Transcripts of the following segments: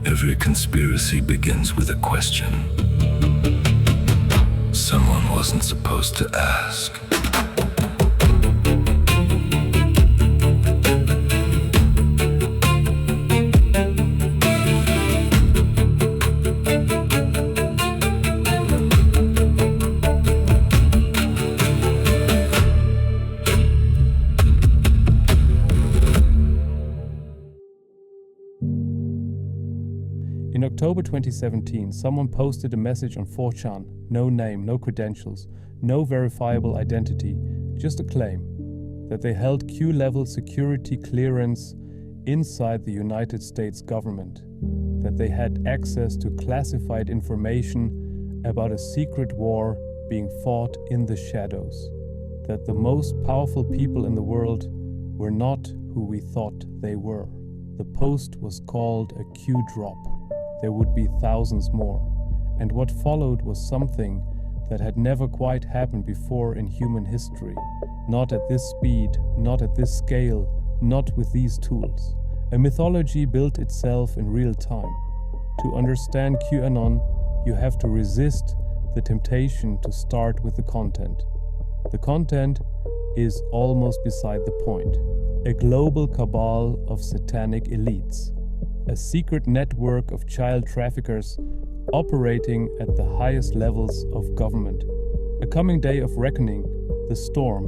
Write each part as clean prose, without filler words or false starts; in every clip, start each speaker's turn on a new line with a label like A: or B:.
A: Every conspiracy begins with a question someone wasn't supposed to ask.
B: In October 2017, someone posted a message on 4chan, no name, no credentials, no verifiable identity, just a claim that they held Q-level security clearance inside the United States government, that they had access to classified information about a secret war being fought in the shadows, that the most powerful people in the world were not who we thought they were. The post was called a Q-drop. There would be thousands more, and what followed was something that had never quite happened before in human history. Not at this speed, not at this scale, not with these tools. A mythology built itself in real time. To understand QAnon, you have to resist the temptation to start with the content. The content is almost beside the point. A global cabal of satanic elites. A secret network of child traffickers operating at the highest levels of government. A coming day of reckoning, the storm,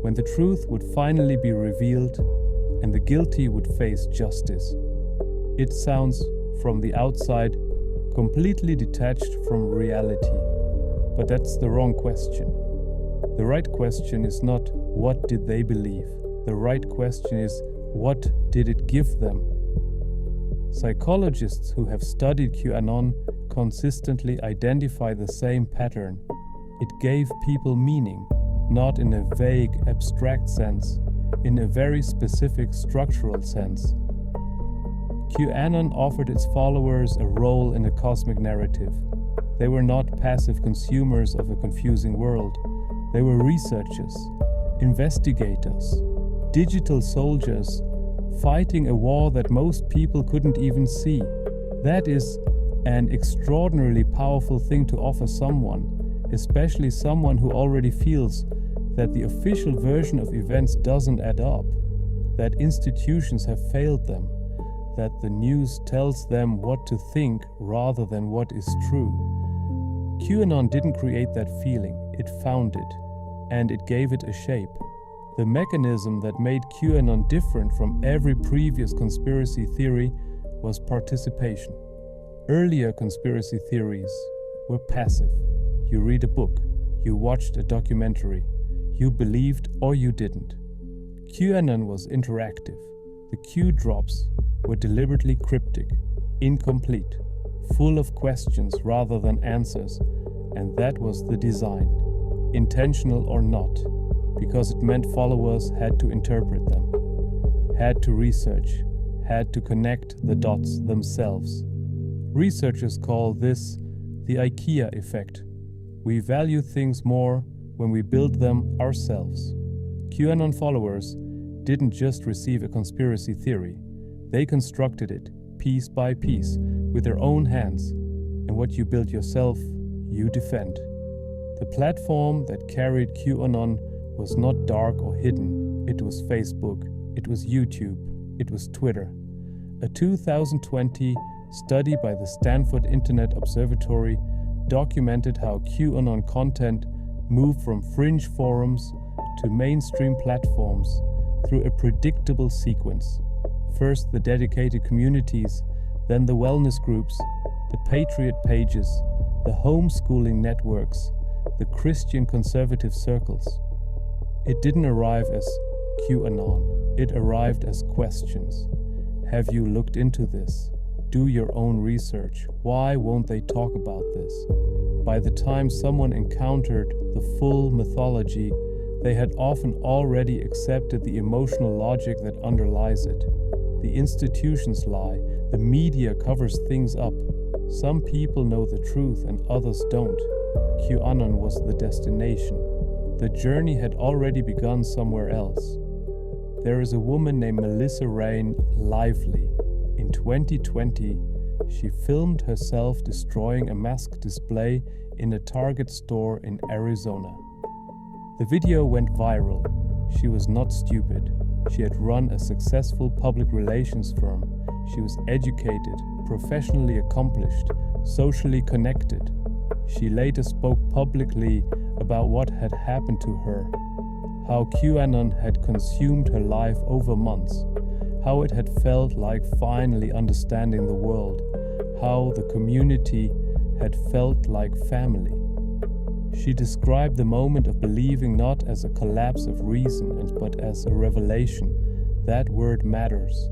B: when the truth would finally be revealed and the guilty would face justice. It sounds, from the outside, completely detached from reality. But that's the wrong question. The right question is not, what did they believe? The right question is, what did it give them? Psychologists who have studied QAnon consistently identify the same pattern. It gave people meaning, not in a vague, abstract sense, in a very specific structural sense. QAnon offered its followers a role in a cosmic narrative. They were not passive consumers of a confusing world. They were researchers, investigators, digital soldiers, fighting a war that most people couldn't even see. That is an extraordinarily powerful thing to offer someone, especially someone who already feels that the official version of events doesn't add up, that institutions have failed them, that the news tells them what to think rather than what is true. QAnon didn't create that feeling, it found it, and it gave it a shape. The mechanism that made QAnon different from every previous conspiracy theory was participation. Earlier conspiracy theories were passive. You read a book, you watched a documentary, you believed or you didn't. QAnon was interactive. The Q drops were deliberately cryptic, incomplete, full of questions rather than answers, and that was the design, intentional or not. Because it meant followers had to interpret them, had to research, had to connect the dots themselves. Researchers call this the IKEA effect. We value things more when we build them ourselves. QAnon followers didn't just receive a conspiracy theory. They constructed it, piece by piece, with their own hands. And what you build yourself, you defend. The platform that carried QAnon was not dark or hidden. It was Facebook, it was YouTube, it was Twitter. A 2020 study by the Stanford Internet Observatory documented how QAnon content moved from fringe forums to mainstream platforms through a predictable sequence. First the dedicated communities, then the wellness groups, the patriot pages, the homeschooling networks, the Christian conservative circles. It didn't arrive as QAnon, it arrived as questions. Have you looked into this? Do your own research. Why won't they talk about this? By the time someone encountered the full mythology, they had often already accepted the emotional logic that underlies it. The institutions lie, the media covers things up. Some people know the truth and others don't. QAnon was the destination. The journey had already begun somewhere else. There is a woman named Melissa Rain Lively In 2020, she filmed herself destroying a mask display in a Target store in Arizona. The video went viral. She was not stupid. She had run a successful public relations firm. She was educated, professionally accomplished, socially connected. She later spoke publicly about what had happened to her, how QAnon had consumed her life over months, how it had felt like finally understanding the world, how the community had felt like family. She described the moment of believing not as a collapse of reason, but as a revelation. That word matters.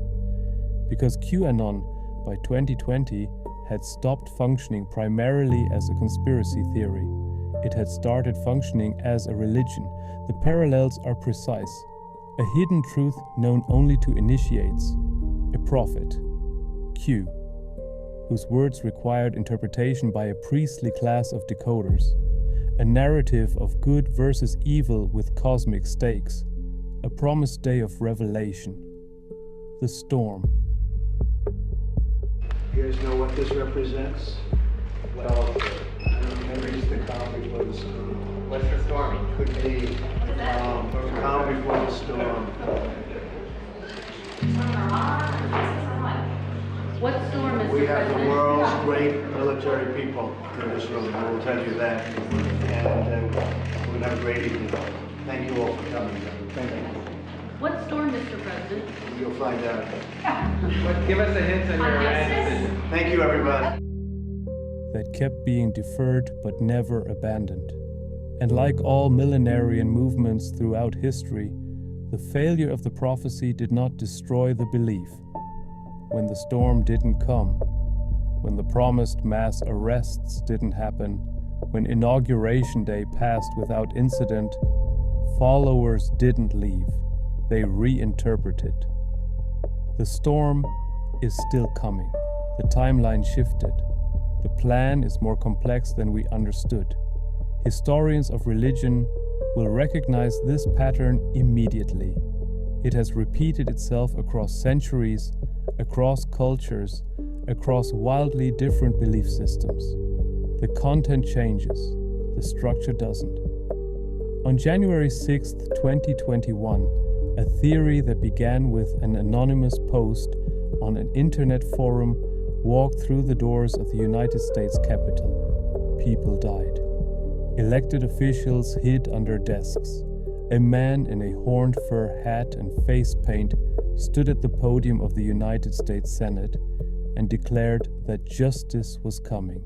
B: Because QAnon, by 2020, had stopped functioning primarily as a conspiracy theory. It had started functioning as a religion. The parallels are precise. A hidden truth known only to initiates. A prophet, Q, whose words required interpretation by a priestly class of decoders. A narrative of good versus evil with cosmic stakes. A promised day of revelation. The storm.
C: You guys know what this represents? Well, it's the calm before the storm.
D: What's the storm?
C: Could be the calm before the storm.
E: What storm is
C: We have the
E: President?
C: world's great military people in this room, I will tell you that. And we're going to have a great evening. Thank you all for coming. Thank you.
E: What storm, Mr. President?
C: You'll find out.
D: Give us a hint on your answer.
C: Thank you, everybody.
B: That kept being deferred but never abandoned. And like all millenarian movements throughout history, the failure of the prophecy did not destroy the belief. When the storm didn't come, when the promised mass arrests didn't happen, when Inauguration Day passed without incident, followers didn't leave. They reinterpreted. The storm is still coming. The timeline shifted. The plan is more complex than we understood. Historians of religion will recognize this pattern immediately. It has repeated itself across centuries, across cultures, across wildly different belief systems. The content changes, the structure doesn't. On January 6, 2021, a theory that began with an anonymous post on an internet forum walked through the doors of the United States Capitol. People died. Elected officials hid under desks. A man in a horned fur hat and face paint stood at the podium of the United States Senate and declared that justice was coming.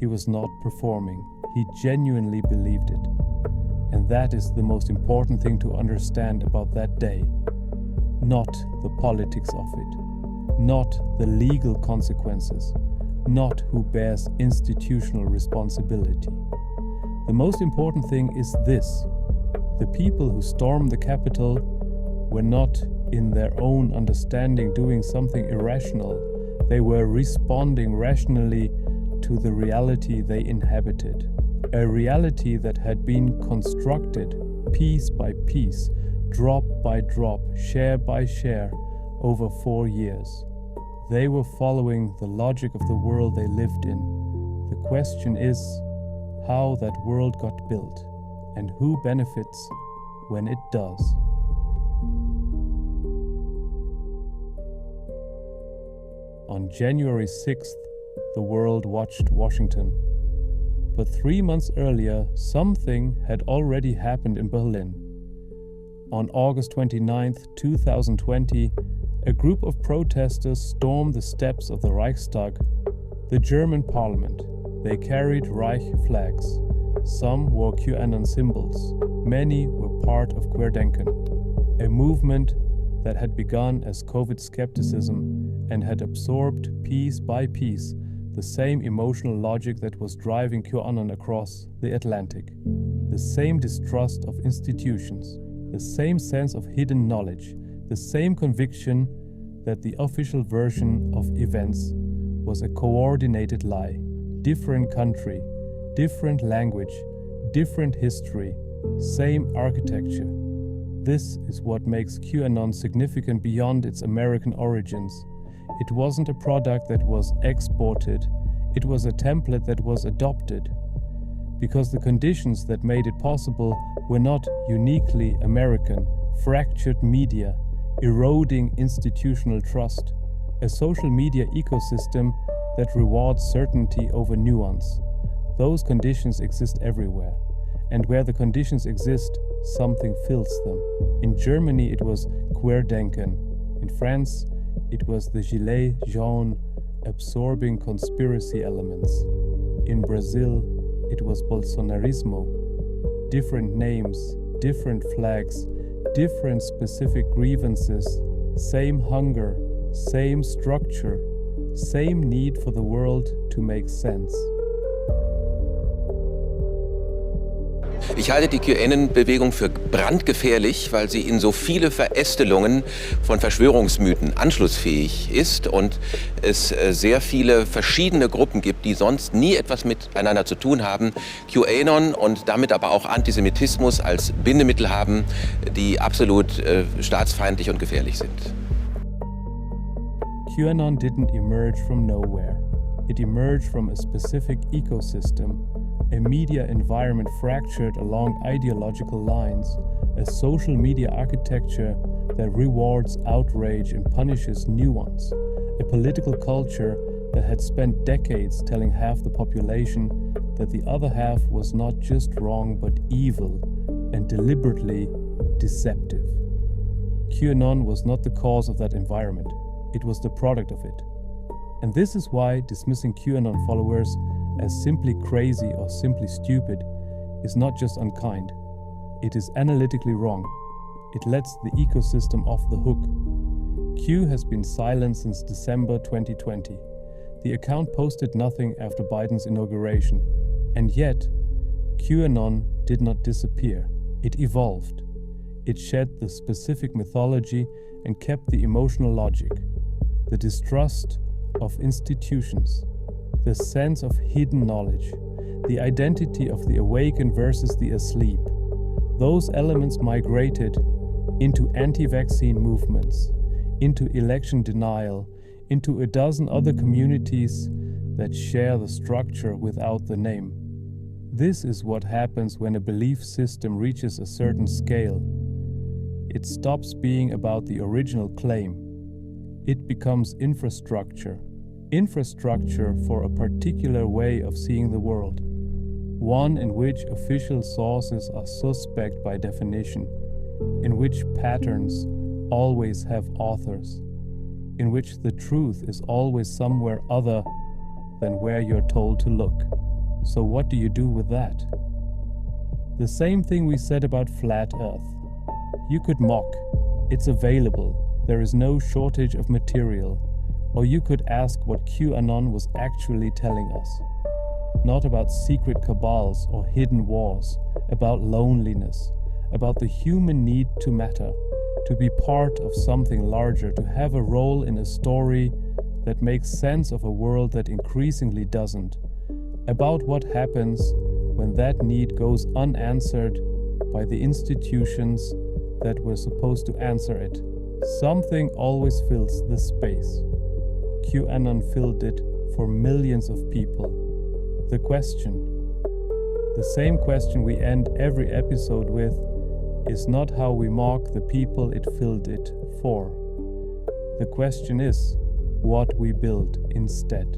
B: He was not performing. He genuinely believed it. And that is the most important thing to understand about that day. Not the politics of it. Not the legal consequences. Not who bears institutional responsibility. The most important thing is this. The people who stormed the Capitol were not, in their own understanding, doing something irrational. They were responding rationally to the reality they inhabited. A reality that had been constructed piece by piece, drop by drop, share by share, over 4 years. They were following the logic of the world they lived in. The question is how that world got built, and who benefits when it does. On January 6th, the world watched Washington. But 3 months earlier, something had already happened in Berlin. On August 29, 2020, a group of protesters stormed the steps of the Reichstag, the German parliament. They carried Reich flags. Some wore QAnon symbols. Many were part of Querdenken, a movement that had begun as COVID skepticism and had absorbed piece by piece the same emotional logic that was driving QAnon across the Atlantic. The same distrust of institutions, the same sense of hidden knowledge, the same conviction that the official version of events was a coordinated lie. Different country, different language, different history, same architecture. This is what makes QAnon significant beyond its American origins. It wasn't a product that was exported, it was a template that was adopted. Because the conditions that made it possible were not uniquely American, fractured media, eroding institutional trust, a social media ecosystem that rewards certainty over nuance. Those conditions exist everywhere, and where the conditions exist, something fills them. In Germany it was Querdenken. In France it was the Gilets jaunes absorbing conspiracy elements. In Brazil it was Bolsonarismo. Different names, different flags, different specific grievances, same hunger, same structure, same need for the world to make sense.
F: Ich halte die QAnon-Bewegung für brandgefährlich, weil sie in so viele Verästelungen von Verschwörungsmythen anschlussfähig ist und es sehr viele verschiedene Gruppen gibt, die sonst nie etwas miteinander zu tun haben, QAnon und damit aber auch Antisemitismus als Bindemittel haben, die absolut staatsfeindlich und gefährlich sind.
B: QAnon didn't emerge from nowhere. It emerged from a specific ecosystem, a media environment fractured along ideological lines, a social media architecture that rewards outrage and punishes nuance, a political culture that had spent decades telling half the population that the other half was not just wrong but evil and deliberately deceptive. QAnon was not the cause of that environment, it was the product of it. And this is why dismissing QAnon followers as simply crazy or simply stupid is not just unkind. It is analytically wrong. It lets the ecosystem off the hook. Q has been silent since December 2020. The account posted nothing after Biden's inauguration. And yet, QAnon did not disappear. It evolved. It shed the specific mythology and kept the emotional logic, the distrust of institutions, the sense of hidden knowledge, the identity of the awakened versus the asleep. Those elements migrated into anti-vaccine movements, into election denial, into a dozen other communities that share the structure without the name. This is what happens when a belief system reaches a certain scale. It stops being about the original claim. It becomes infrastructure for a particular way of seeing the world, one in which official sources are suspect by definition, in which patterns always have authors, in which the truth is always somewhere other than where you're told to look. So what do you do with that? The same thing we said about flat Earth. You could mock. It's available. There is no shortage of material. Or you could ask what QAnon was actually telling us. Not about secret cabals or hidden wars, about loneliness, about the human need to matter, to be part of something larger, to have a role in a story that makes sense of a world that increasingly doesn't, about what happens when that need goes unanswered by the institutions that were supposed to answer it. Something always fills the space. QAnon filled it for millions of people. The question, the same question we end every episode with, is not how we mock the people it filled it for. The question is what we build instead.